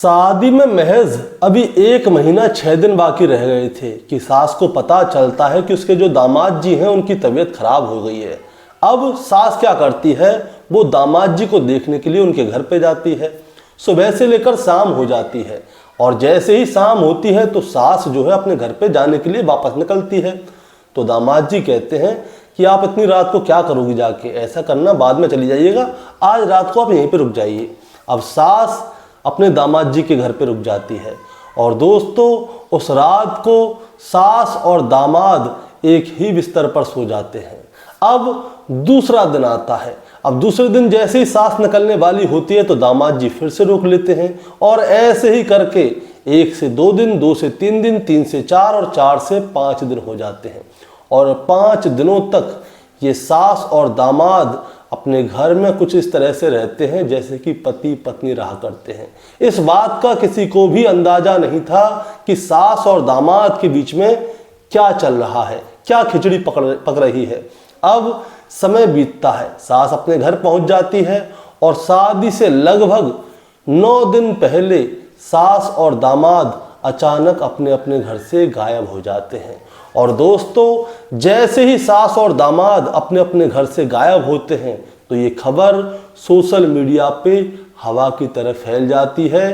शादी में महज अभी 1 महीना 6 दिन बाकी रह गए थे कि सास को पता चलता है कि उसके जो दामाद जी हैं उनकी तबीयत खराब हो गई है। अब सास क्या करती है, वो दामाद जी को देखने के लिए उनके घर पे जाती है। सुबह से लेकर शाम हो जाती है और जैसे ही शाम होती है तो सास जो है अपने घर पे जाने के लिए वापस निकलती है। तो दामाद जी कहते हैं कि आप इतनी रात को क्या करोगी जाके, ऐसा करना बाद में चली जाइएगा, आज रात को आप यहीं पे रुक जाइए। अब सास अपने दामाद जी के घर पे रुक जाती है और दोस्तों उस रात को सास और दामाद एक ही बिस्तर पर सो जाते हैं। अब दूसरा दिन आता है। अब दूसरे दिन जैसे ही सास निकलने वाली होती है तो दामाद जी फिर से रोक लेते हैं और ऐसे ही करके 1 से 2 दिन, 2 से 3 दिन, 3 से 4 और 4 से 5 दिन हो जाते हैं और 5 दिनों तक ये सास और दामाद अपने घर में कुछ इस तरह से रहते हैं जैसे कि पति पत्नी रहा करते हैं। इस बात का किसी को भी अंदाजा नहीं था कि सास और दामाद के बीच में क्या चल रहा है, क्या खिचड़ी पक रही है। अब समय बीतता है, सास अपने घर पहुंच जाती है और शादी से लगभग 9 दिन पहले सास और दामाद अचानक अपने अपने घर से गायब हो जाते हैं। और दोस्तों जैसे ही सास और दामाद अपने अपने घर से गायब होते हैं तो ये खबर सोशल मीडिया पे हवा की तरह फैल जाती है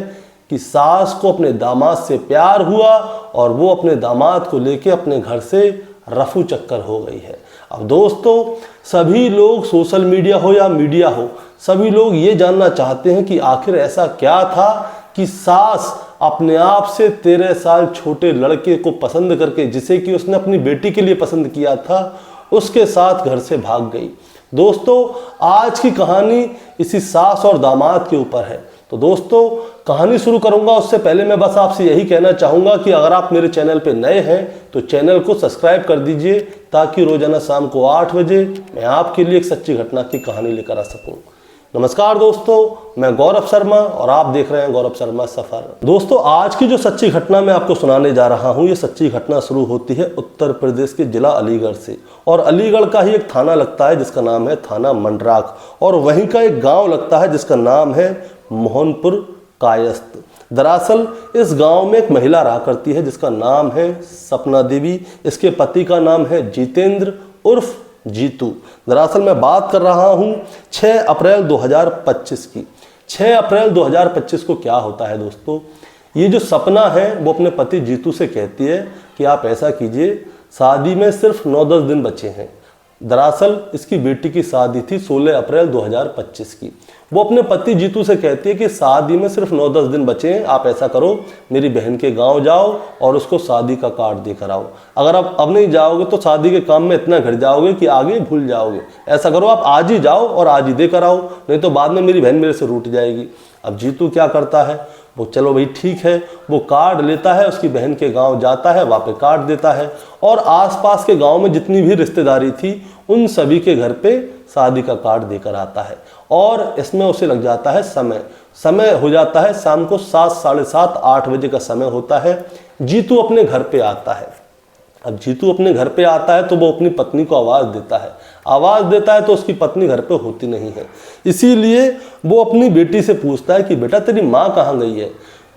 कि सास को अपने दामाद से प्यार हुआ और वो अपने दामाद को लेके अपने घर से रफू चक्कर हो गई है। अब दोस्तों सभी लोग, सोशल मीडिया हो या मीडिया हो, सभी लोग ये जानना चाहते हैं कि आखिर ऐसा क्या था कि सास अपने आप से 13 साल छोटे लड़के को पसंद करके, जिसे कि उसने अपनी बेटी के लिए पसंद किया था, उसके साथ घर से भाग गई। दोस्तों आज की कहानी इसी सास और दामाद के ऊपर है। तो दोस्तों कहानी शुरू करूंगा उससे पहले मैं बस आपसे यही कहना चाहूंगा कि अगर आप मेरे चैनल पे नए हैं तो चैनल को सब्सक्राइब कर दीजिए ताकि रोजाना शाम को 8 बजे मैं आपके लिए एक सच्ची घटना की कहानी लेकर आ सकूं। नमस्कार दोस्तों, मैं गौरव शर्मा और आप देख रहे हैं गौरव शर्मा सफर। दोस्तों आज की जो सच्ची घटना मैं आपको सुनाने जा रहा हूं, ये सच्ची घटना शुरू होती है उत्तर प्रदेश के जिला अलीगढ़ से और अलीगढ़ का ही एक थाना लगता है जिसका नाम है थाना मंडराक और वहीं का एक गांव लगता है जिसका नाम है मोहनपुर कायस्थ। दरअसल इस गांव में एक महिला रहा करती है जिसका नाम है सपना देवी। इसके पति का नाम है जितेंद्र उर्फ जीतू। दरअसल मैं बात कर रहा हूं 6 अप्रैल 2025 की। 6 अप्रैल 2025 को क्या होता है दोस्तों, ये जो सपना है वो अपने पति जीतू से कहती है कि आप ऐसा कीजिए, शादी में सिर्फ 9-10 दिन बचे हैं। दरअसल इसकी बेटी की शादी थी 16 अप्रैल 2025 की। वो अपने पति जीतू से कहती है कि शादी में सिर्फ 9-10 दिन बचे हैं, आप ऐसा करो मेरी बहन के गांव जाओ और उसको शादी का कार्ड देकर आओ। अगर आप अब नहीं जाओगे तो शादी के काम में इतना घट जाओगे कि आगे भूल जाओगे। ऐसा करो आप आज ही जाओ और आज ही देकर आओ, नहीं तो बाद में मेरी बहन मेरे से रूठ जाएगी। अब जीतू क्या करता है, वो चलो भाई ठीक है, वो कार्ड लेता है, उसकी बहन के गांव जाता है, वहाँ पे कार्ड देता है और आसपास के गांव में जितनी भी रिश्तेदारी थी उन सभी के घर पे शादी का कार्ड देकर आता है और इसमें उसे लग जाता है समय हो जाता है शाम को 7, साढ़े 7, 8 बजे का समय होता है। जीतू अपने घर पे आता है। अब जीतू अपने घर पे आता है तो वो अपनी पत्नी को आवाज़ देता है तो उसकी पत्नी घर पे होती नहीं है। इसीलिए वो अपनी बेटी से पूछता है कि बेटा तेरी माँ कहाँ गई है।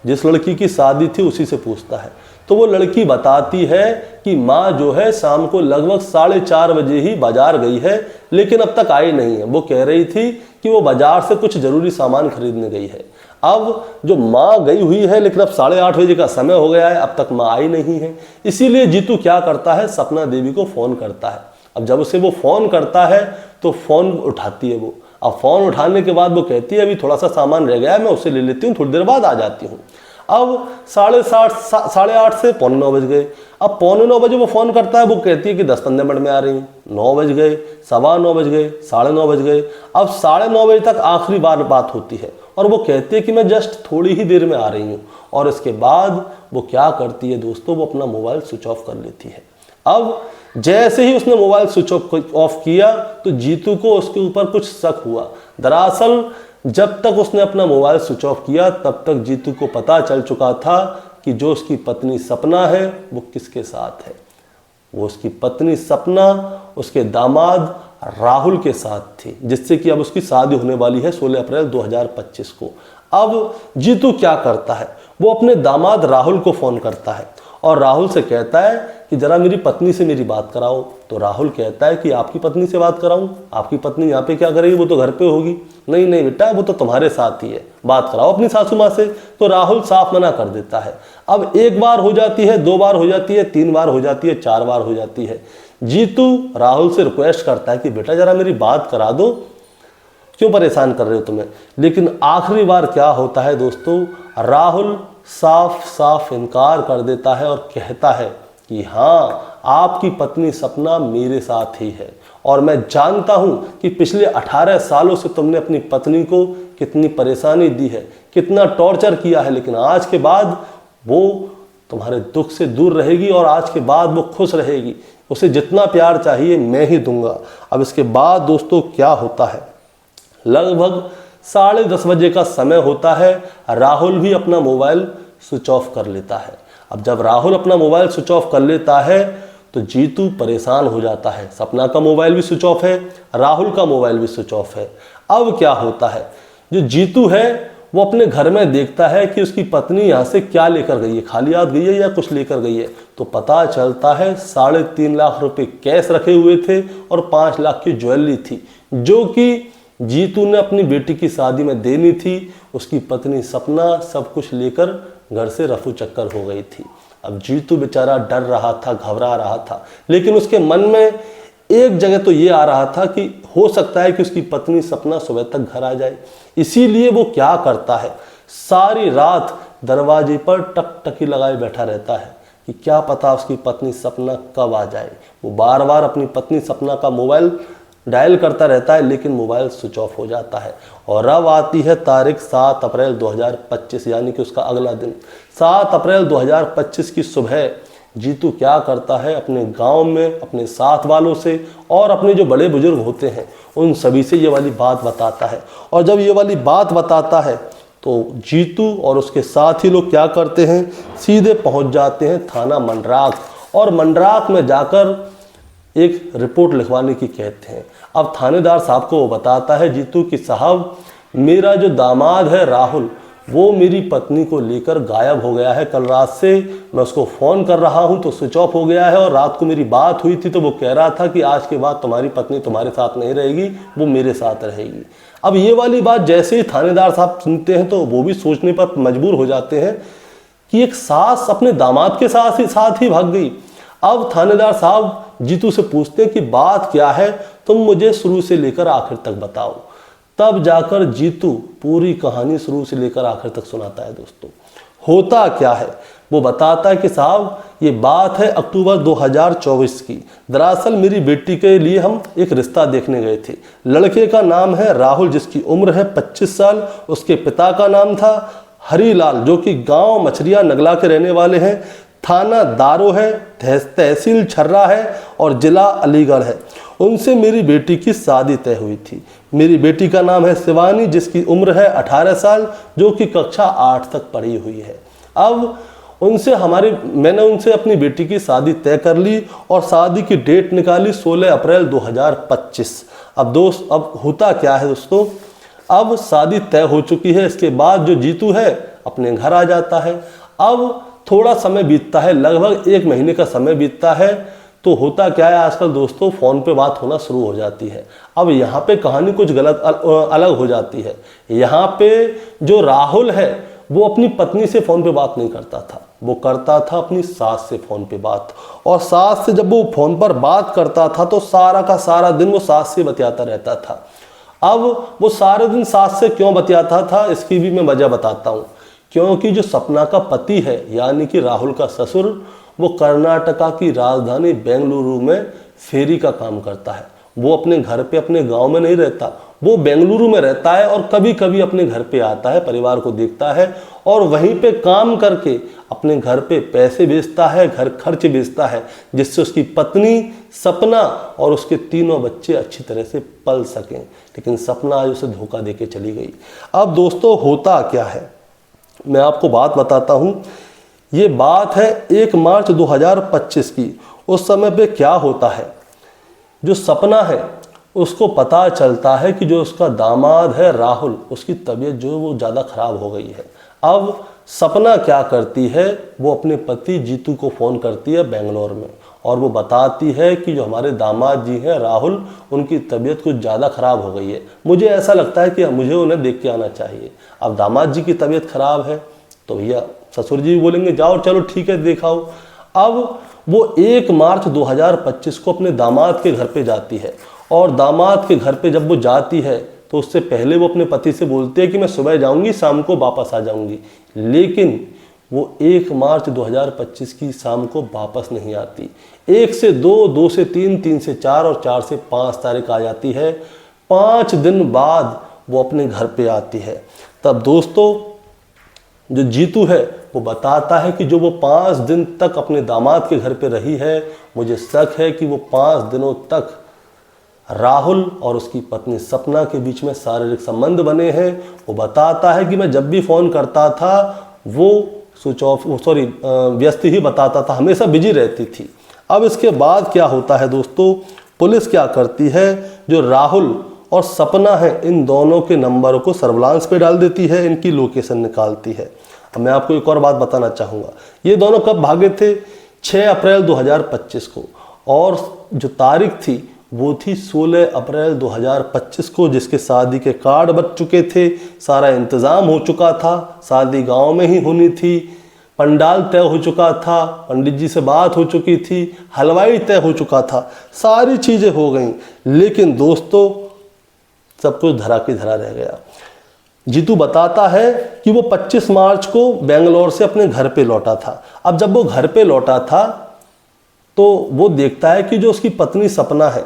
जिस लड़की की शादी थी उसी से पूछता है तो वो लड़की बताती है कि माँ जो है शाम को लगभग 4:30 बजे ही बाजार गई है लेकिन अब तक आई नहीं है। वो कह रही थी कि वो बाजार से कुछ जरूरी सामान खरीदने गई है। अब जो माँ गई हुई है लेकिन अब 8:30 बजे का समय हो गया है, अब तक माँ आई नहीं है। इसीलिए जीतू क्या करता है, सपना देवी को फ़ोन करता है। अब जब उसे वो फ़ोन करता है तो फ़ोन उठाती है वो। अब फ़ोन उठाने के बाद वो कहती है अभी थोड़ा सा सामान रह गया है, मैं उसे ले लेती हूँ, थोड़ी देर बाद आ जाती हूँ। अब 8:30 से 9:45 बज गए। अब 8:45 बजे वो फ़ोन करता है, वो कहती है कि 10-15 मिनट में आ रही हूँ। 9 बज गए, 9:15 बज गए, 9:30 बज गए। अब 9:30 बजे तक आखिरी बार बात होती है और वो कहती है कि मैं जस्ट थोड़ी ही देर में आ रही हूँ। और इसके बाद वो क्या करती है दोस्तों, वो अपना मोबाइल स्विच ऑफ कर लेती है। अब जैसे ही उसने मोबाइल स्विच ऑफ किया तो जीतू को उसके ऊपर कुछ शक हुआ। दरअसल जब तक उसने अपना मोबाइल स्विच ऑफ किया तब तक जीतू को पता चल चुका था कि जो उसकी पत्नी सपना है वो किसके साथ है। वो उसकी पत्नी सपना उसके दामाद राहुल के साथ थी, जिससे कि अब उसकी शादी होने वाली है 16 अप्रैल 2025 को। अब जीतू क्या करता है, वो अपने दामाद राहुल को फ़ोन करता है और राहुल से कहता है कि ज़रा मेरी पत्नी से मेरी बात कराओ। तो राहुल कहता है कि आपकी पत्नी से बात कराऊं? आपकी पत्नी यहाँ पे क्या करेगी, वो तो घर पे होगी। नहीं नहीं बेटा, वो तो तुम्हारे साथ ही है, बात कराओ अपनी सासू माँ से। तो राहुल साफ मना कर देता है। अब एक बार हो जाती है, 2 बार हो जाती है, 3 बार हो जाती है, 4 बार हो जाती है। जीतू राहुल से रिक्वेस्ट करता है कि बेटा ज़रा मेरी बात करा दो, क्यों परेशान कर रहे हो तुम्हें। लेकिन आखिरी बार क्या होता है दोस्तों, राहुल साफ साफ इनकार कर देता है और कहता है कि हाँ, आपकी पत्नी सपना मेरे साथ ही है और मैं जानता हूं कि पिछले 18 सालों से तुमने अपनी पत्नी को कितनी परेशानी दी है, कितना टॉर्चर किया है, लेकिन आज के बाद वो तुम्हारे दुख से दूर रहेगी और आज के बाद वो खुश रहेगी। उसे जितना प्यार चाहिए मैं ही दूंगा। अब इसके बाद दोस्तों क्या होता है, लगभग 10:30 बजे का समय होता है। राहुल भी अपना मोबाइल स्विच ऑफ कर लेता है। अब जब राहुल अपना मोबाइल स्विच ऑफ कर लेता है तो जीतू परेशान हो जाता है। सपना का मोबाइल भी स्विच ऑफ है, राहुल का मोबाइल भी स्विच ऑफ है। अब क्या होता है, जो जीतू है वो अपने घर में देखता है कि उसकी पत्नी यहाँ से क्या लेकर गई है, खाली हाथ गई है या कुछ लेकर गई है। तो पता चलता है 3.5 लाख रुपए कैश रखे हुए थे और 5 लाख की ज्वेलरी थी, जो कि जीतू ने अपनी बेटी की शादी में देनी थी। उसकी पत्नी सपना सब कुछ लेकर घर से रफू चक्कर हो गई थी। अब जीतू बेचारा डर रहा था, घबरा रहा था, लेकिन उसके मन में एक जगह तो ये आ रहा था कि हो सकता है कि उसकी पत्नी सपना सुबह तक घर आ जाए। इसीलिए वो क्या करता है, सारी रात दरवाजे पर टकटकी लगाए बैठा रहता है कि क्या पता उसकी पत्नी सपना कब आ जाए। वो बार बार अपनी पत्नी सपना का मोबाइल डायल करता रहता है, लेकिन मोबाइल स्विच ऑफ हो जाता है। और अब आती है तारीख 7 अप्रैल 2025, यानी कि उसका अगला दिन। 7 अप्रैल 2025 की सुबह जीतू क्या करता है, अपने गांव में अपने साथ वालों से और अपने जो बड़े बुजुर्ग होते हैं उन सभी से ये वाली बात बताता है। और जब ये वाली बात बताता है तो जीतू और उसके साथ ही लोग क्या करते हैं, सीधे पहुंच जाते हैं थाना मंडराक और मंडराक में जाकर एक रिपोर्ट लिखवाने की कहते हैं। अब थानेदार साहब को वो बताता है जीतू कि साहब, मेरा जो दामाद है राहुल, वो मेरी पत्नी को लेकर गायब हो गया है। कल रात से मैं उसको फ़ोन कर रहा हूँ तो स्विच ऑफ हो गया है, और रात को मेरी बात हुई थी तो वो कह रहा था कि आज के बाद तुम्हारी पत्नी तुम्हारे साथ नहीं रहेगी, वो मेरे साथ रहेगी। अब ये वाली बात जैसे ही थानेदार साहब सुनते हैं तो वो भी सोचने पर मजबूर हो जाते हैं कि एक सास अपने दामाद के साथ ही भाग गई। अब थानेदार साहब जीतू से पूछते हैं कि बात क्या है, तुम मुझे शुरू से लेकर आखिर तक बताओ। तब जाकर जीतू पूरी कहानी शुरू से लेकर आखिर तक सुनाता है। दोस्तों होता क्या है, वो बताता है कि साहब ये बात है अक्टूबर 2024 की। दरअसल मेरी बेटी के लिए हम एक रिश्ता देखने गए थे। लड़के का नाम है राहुल, जिसकी उम्र है 25 साल। उसके पिता का नाम था हरीलाल, जो कि गांव मछरिया नगला के रहने वाले हैं। थाना दारो है, तहसील छर्रा है और जिला अलीगढ़ है। उनसे मेरी बेटी की शादी तय हुई थी। मेरी बेटी का नाम है शिवानी, जिसकी उम्र है 18 साल, जो कि कक्षा 8 तक पढ़ी हुई है। अब मैंने उनसे अपनी बेटी की शादी तय कर ली और शादी की डेट निकाली 16 अप्रैल 2025। अब होता क्या है दोस्तों, अब शादी तय हो चुकी है। इसके बाद जो जीतू है अपने घर आ जाता है। अब थोड़ा समय बीतता है, लगभग 1 महीने का समय बीतता है। तो होता क्या है, आजकल दोस्तों फ़ोन पे बात होना शुरू हो जाती है। अब यहाँ पे कहानी कुछ अलग हो जाती है। यहाँ पे जो राहुल है वो अपनी पत्नी से फ़ोन पे बात नहीं करता था, वो करता था अपनी सास से फ़ोन पे बात। और सास से जब वो फ़ोन पर बात करता था तो सारा का सारा दिन वो सास से बतियाता रहता था। अब वो सारे दिन सास से क्यों बतियाता था, इसकी भी मैं वजह बताता हूँ। क्योंकि जो सपना का पति है, यानी कि राहुल का ससुर, वो कर्नाटका की राजधानी बेंगलुरु में फेरी का काम करता है। वो अपने घर पे अपने गांव में नहीं रहता, वो बेंगलुरु में रहता है और कभी कभी अपने घर पे आता है, परिवार को देखता है और वहीं पे काम करके अपने घर पे पैसे भेजता है, घर खर्च भेजता है, जिससे उसकी पत्नी सपना और उसके 3 बच्चे अच्छी तरह से पल सकें। लेकिन सपना आज उसे धोखा देके चली गई। अब दोस्तों होता क्या है, मैं आपको बात बताता हूँ। ये बात है 1 मार्च 2025 की। उस समय पे क्या होता है, जो सपना है उसको पता चलता है कि जो उसका दामाद है राहुल, उसकी तबीयत जो है वो ज़्यादा खराब हो गई है। अब सपना क्या करती है, वो अपने पति जीतू को फ़ोन करती है बेंगलोर में, और वो बताती है कि जो हमारे दामाद जी हैं राहुल, उनकी तबीयत कुछ ज़्यादा ख़राब हो गई है। मुझे ऐसा लगता है कि मुझे उन्हें देख के आना चाहिए। अब दामाद जी की तबीयत खराब है तो भैया ससुर जी भी बोलेंगे जाओ चलो ठीक है दिखाओ। अब वो 1 मार्च 2025 को अपने दामाद के घर पे जाती है, और दामाद के घर पे जब वो जाती है तो उससे पहले वो अपने पति से बोलती है कि मैं सुबह जाऊंगी, शाम को वापस आ जाऊंगी। लेकिन वो 1 मार्च 2025 की शाम को वापस नहीं आती। 1 से 2, 2 से 3, 3 से 4 और 4 से 5 तारीख आ जाती है। 5 दिन बाद वो अपने घर पे आती है। तब दोस्तों जो जीतू है वो बताता है कि जो वो 5 दिन तक अपने दामाद के घर पे रही है, मुझे शक है कि वो 5 दिनों तक राहुल और उसकी पत्नी सपना के बीच में शारीरिक संबंध बने हैं। वो बताता है कि मैं जब भी फ़ोन करता था वो स्विच ऑफ व्यस्त ही बताता था, हमेशा बिजी रहती थी। अब इसके बाद क्या होता है दोस्तों, पुलिस क्या करती है, जो राहुल और सपना है इन दोनों के नंबर को सर्विलांस पे डाल देती है, इनकी लोकेशन निकालती है। अब मैं आपको एक और बात बताना चाहूँगा, ये दोनों कब भागे थे, 6 अप्रैल 2025 को, और जो तारीख थी वो थी 16 अप्रैल 2025 को, जिसके शादी के कार्ड बच चुके थे, सारा इंतज़ाम हो चुका था, शादी गांव में ही होनी थी, पंडाल तय हो चुका था, पंडित जी से बात हो चुकी थी, हलवाई तय हो चुका था, सारी चीज़ें हो गई। लेकिन दोस्तों सब कुछ धरा की धरा रह गया। जीतू बताता है कि वो 25 मार्च को बेंगलोर से अपने घर पे लौटा था। अब जब वो घर पे लौटा था तो वो देखता है कि जो उसकी पत्नी सपना है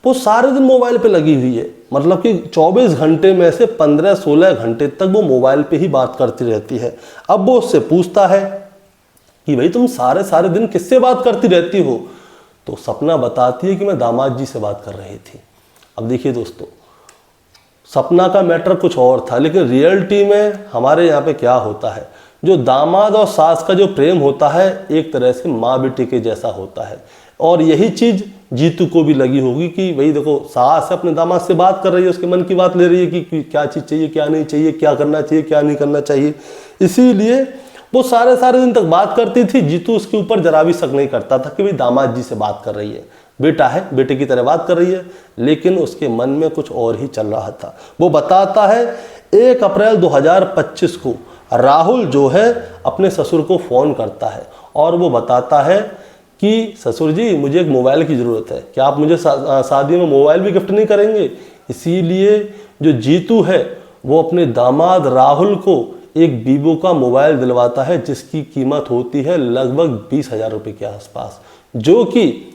वो सारे दिन मोबाइल पे लगी हुई है, मतलब कि 24 घंटे में से 15-16 घंटे तक वो मोबाइल पे ही बात करती रहती है। अब वो उससे पूछता है कि भाई तुम सारे दिन किससे बात करती रहती हो, तो सपना बताती है कि मैं दामाद जी से बात कर रही थी। अब देखिए दोस्तों, सपना का मैटर कुछ और था, लेकिन रियलिटी में हमारे यहाँ पे क्या होता है, जो दामाद और सास का जो प्रेम होता है एक तरह से माँ बेटे के जैसा होता है। और यही चीज़ जीतू को भी लगी होगी कि भाई देखो सास अपने दामाद से बात कर रही है, उसके मन की बात ले रही है कि क्या चीज़ चाहिए, क्या नहीं चाहिए, क्या करना चाहिए, क्या नहीं करना चाहिए। इसीलिए वो सारे दिन तक बात करती थी। जीतू उसके ऊपर जरा भी शक नहीं करता था कि भाई दामाद जी से बात कर रही है, बेटा है, बेटे की तरह बात कर रही है, लेकिन उसके मन में कुछ और ही चल रहा था। वो बताता है 1 अप्रैल 2025 को राहुल जो है अपने ससुर को फ़ोन करता है और वो बताता है कि ससुर जी मुझे एक मोबाइल की ज़रूरत है, क्या आप मुझे शादी में मोबाइल भी गिफ्ट नहीं करेंगे। इसीलिए जो जीतू है वो अपने दामाद राहुल को एक वीवो का मोबाइल दिलवाता है, जिसकी कीमत होती है लगभग 20,000 रुपये के आसपास, जो कि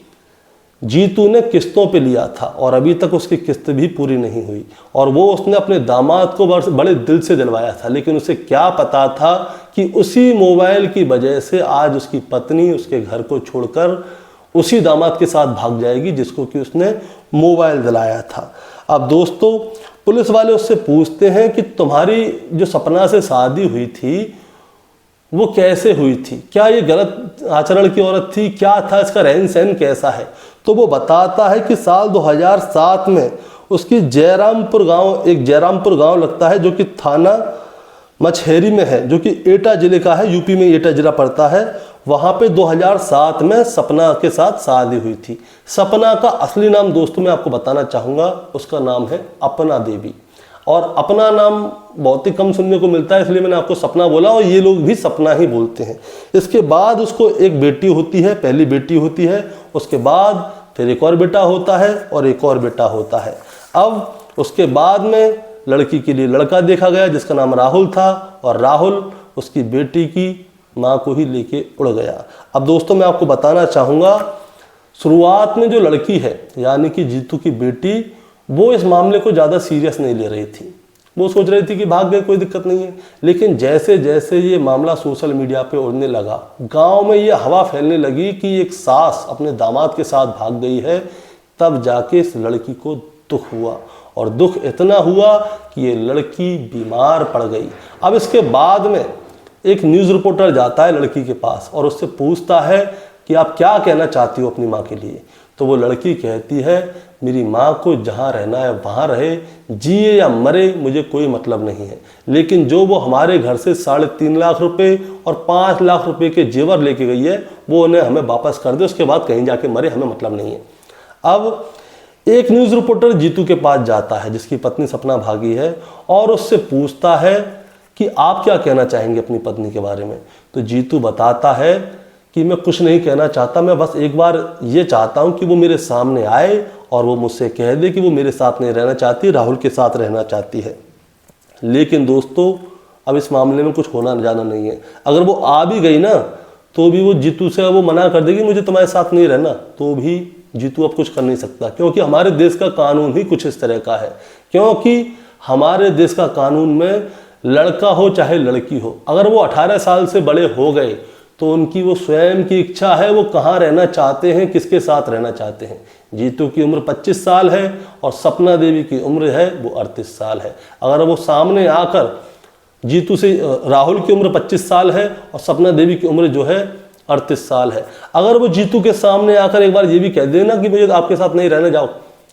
जीतू ने किस्तों पे लिया था और अभी तक उसकी किस्त भी पूरी नहीं हुई। और वो उसने अपने दामाद को बड़े दिल से दिलवाया था, लेकिन उसे क्या पता था कि उसी मोबाइल की वजह से आज उसकी पत्नी उसके घर को छोड़कर उसी दामाद के साथ भाग जाएगी जिसको कि उसने मोबाइल दिलाया था। अब दोस्तों पुलिस वाले उससे पूछते हैं कि तुम्हारी जो सपना से शादी हुई थी वो कैसे हुई थी, क्या ये गलत आचरण की औरत थी, क्या था इसका रहन सहन कैसा है। तो वो बताता है कि साल 2007 में उसकी जयरामपुर गांव लगता है, जो कि थाना मछेरी में है, जो कि एटा जिले का है, यूपी में एटा जिला पड़ता है। वहाँ पे 2007 में सपना के साथ शादी हुई थी। सपना का असली नाम दोस्तों मैं आपको बताना चाहूँगा, उसका नाम है अपना देवी, और अपना नाम बहुत ही कम सुनने को मिलता है, इसलिए मैंने आपको सपना बोला और ये लोग भी सपना ही बोलते हैं। इसके बाद उसको एक बेटी होती है, पहली बेटी होती है, उसके बाद फिर एक और बेटा होता है और एक और बेटा होता है। अब उसके बाद में लड़की के लिए लड़का देखा गया जिसका नाम राहुल था, और राहुल उसकी बेटी की माँ को ही लेके उड़ गया। अब दोस्तों मैं आपको बताना चाहूँगा, शुरुआत में जो लड़की है यानी कि जीतू की बेटी, वो इस मामले को ज़्यादा सीरियस नहीं ले रही थी। वो सोच रही थी कि भाग गए, कोई दिक्कत नहीं है। लेकिन जैसे जैसे ये मामला सोशल मीडिया पे उड़ने लगा, गांव में ये हवा फैलने लगी कि एक सास अपने दामाद के साथ भाग गई है, तब जाके इस लड़की को दुख हुआ, और दुख इतना हुआ कि ये लड़की बीमार पड़ गई। अब इसके बाद में एक न्यूज़ रिपोर्टर जाता है लड़की के पास और उससे पूछता है कि आप क्या कहना चाहती हो अपनी माँ के लिए। तो वो लड़की कहती है मेरी माँ को जहाँ रहना है वहाँ रहे, जिए या मरे मुझे कोई मतलब नहीं है, लेकिन जो वो हमारे घर से 3.5 लाख रुपए और 5 लाख रुपए के जेवर लेके गई है वो उन्हें हमें वापस कर दे, उसके बाद कहीं जाके मरे, हमें मतलब नहीं है। अब एक न्यूज़ रिपोर्टर जीतू के पास जाता है जिसकी पत्नी सपना भागी है और उससे पूछता है कि आप क्या कहना चाहेंगे अपनी पत्नी के बारे में। तो जीतू बताता है कि मैं कुछ नहीं कहना चाहता, मैं बस एक बार ये चाहता हूँ कि वो मेरे सामने आए और वो मुझसे कह दे कि वो मेरे साथ नहीं रहना चाहती, राहुल के साथ रहना चाहती है। लेकिन दोस्तों अब इस मामले में कुछ होना जाना नहीं है। अगर वो आ भी गई ना तो भी वो जीतू से वो मना कर देगी मुझे तुम्हारे साथ नहीं रहना, तो भी जीतू अब कुछ कर नहीं सकता, क्योंकि हमारे देश का कानून ही कुछ इस तरह का है। क्योंकि हमारे देश का कानून में लड़का हो चाहे लड़की हो, अगर वो 18 साल से बड़े हो गए तो उनकी वो स्वयं की इच्छा है वो कहाँ रहना चाहते हैं, किसके साथ रहना चाहते हैं। जीतू की उम्र 25 साल है और सपना देवी की उम्र है वो 38 साल है। अगर वो सामने आकर जीतू से, राहुल की उम्र 25 साल है और सपना देवी की उम्र जो है 38 साल है, अगर वो जीतू के सामने आकर एक बार ये भी कह देना कि मुझे आपके साथ नहीं रहने जाओ,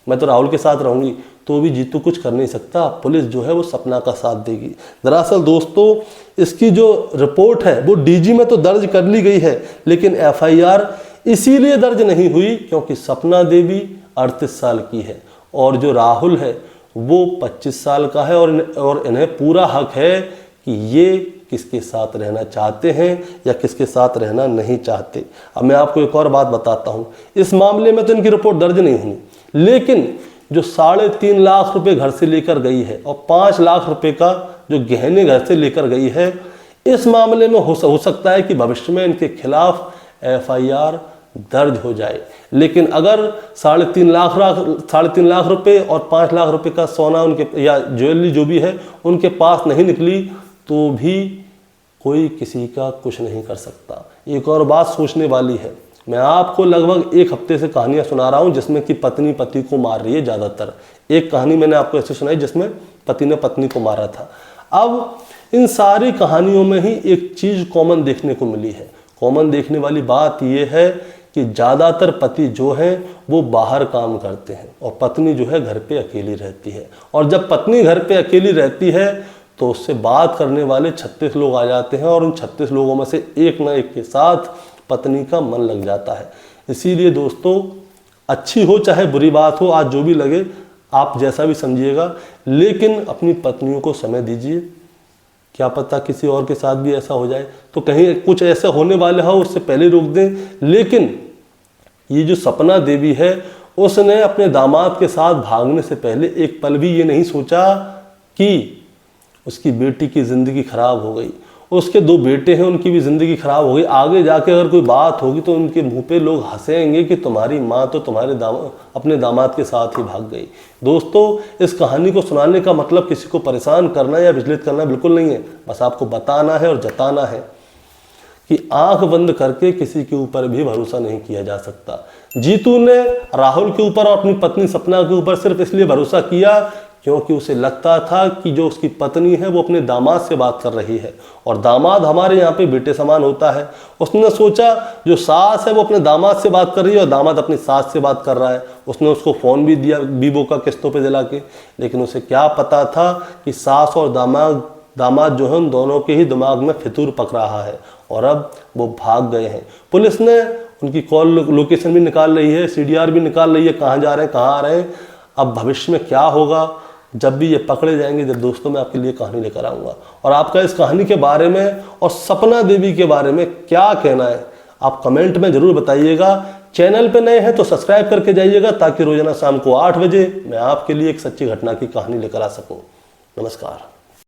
मैं तो राहुल के साथ रहूंगी, तो भी जीतू कुछ कर नहीं सकता। पुलिस जो है वो सपना का साथ देगी। दरअसल दोस्तों इसकी जो रिपोर्ट है वो डीजी में तो दर्ज कर ली गई है, लेकिन एफआईआर इसीलिए दर्ज नहीं हुई क्योंकि सपना देवी 38 साल की है और जो राहुल है वो 25 साल का है और इन्हें पूरा हक है कि ये किसके साथ रहना चाहते हैं या किसके साथ रहना नहीं चाहते। अब मैं आपको एक और बात बताता हूँ, इस मामले में तो इनकी रिपोर्ट दर्ज नहीं हुई, लेकिन जो 3.5 लाख रुपए घर से लेकर गई है और 5 लाख रुपए का जो गहने घर से लेकर गई है, इस मामले में हो सकता है कि भविष्य में इनके खिलाफ एफआईआर दर्ज हो जाए। लेकिन अगर 3.5 लाख रुपए और 5 लाख रुपए का सोना उनके या ज्वेलरी जो भी है उनके पास नहीं निकली तो भी कोई किसी का कुछ नहीं कर सकता। एक और बात सोचने वाली है, मैं आपको लगभग 1 हफ्ते से कहानियां सुना रहा हूं जिसमें कि पत्नी पति को मार रही है। ज़्यादातर एक कहानी मैंने आपको ऐसे सुनाई जिसमें पति ने पत्नी को मारा था। अब इन सारी कहानियों में ही एक चीज़ कॉमन देखने को मिली है। कॉमन देखने वाली बात यह है कि ज़्यादातर पति जो हैं वो बाहर काम करते हैं और पत्नी जो है घर पे अकेली रहती है। और जब पत्नी घर पे अकेली रहती है तो उससे बात करने वाले 36 लोग आ जाते हैं और उन 36 लोगों में से एक न एक के साथ पत्नी का मन लग जाता है। इसीलिए दोस्तों अच्छी हो चाहे बुरी बात हो, आज जो भी लगे आप जैसा भी समझिएगा, लेकिन अपनी पत्नियों को समय दीजिए। क्या पता किसी और के साथ भी ऐसा हो जाए, तो कहीं कुछ ऐसा होने वाला हो उससे पहले रोक दें। लेकिन ये जो सपना देवी है उसने अपने दामाद के साथ भागने से पहले एक पल भी ये नहीं सोचा कि उसकी बेटी की ज़िंदगी खराब हो गई, उसके 2 बेटे हैं उनकी भी ज़िंदगी खराब हो गई, आगे जाके अगर कोई बात होगी तो उनके मुंह पे लोग हंसेंगे कि तुम्हारी माँ तो तुम्हारे अपने दामाद के साथ ही भाग गई। दोस्तों इस कहानी को सुनाने का मतलब किसी को परेशान करना या विचलित करना बिल्कुल नहीं है, बस आपको बताना है और जताना है कि आंख बंद करके किसी के ऊपर भी भरोसा नहीं किया जा सकता। जीतू ने राहुल के ऊपर और अपनी पत्नी सपना के ऊपर सिर्फ इसलिए भरोसा किया क्योंकि उसे लगता था कि जो उसकी पत्नी है वो अपने दामाद से बात कर रही है और दामाद हमारे यहाँ पे बेटे समान होता है। उसने सोचा जो सास है वो अपने दामाद से बात कर रही है और दामाद अपनी सास से बात कर रहा है। उसने उसको फ़ोन भी दिया वीवो का किस्तों पे दिला के, लेकिन उसे क्या पता था कि सास और दामाद जो है उन दोनों के ही दिमाग में फितूर पक रहा है और अब वो भाग गए हैं। पुलिस ने उनकी कॉल लोकेशन भी निकाल रही है, CDR भी निकाल रही है, कहाँ जा रहे हैं कहाँ आ रहे हैं। अब भविष्य में क्या होगा जब भी ये पकड़े जाएंगे, जब दोस्तों मैं आपके लिए कहानी लेकर आऊँगा। और आपका इस कहानी के बारे में और सपना देवी के बारे में क्या कहना है आप कमेंट में ज़रूर बताइएगा। चैनल पे नए हैं तो सब्सक्राइब करके जाइएगा ताकि रोजाना शाम को 8 बजे मैं आपके लिए एक सच्ची घटना की कहानी लेकर आ सकूँ। नमस्कार।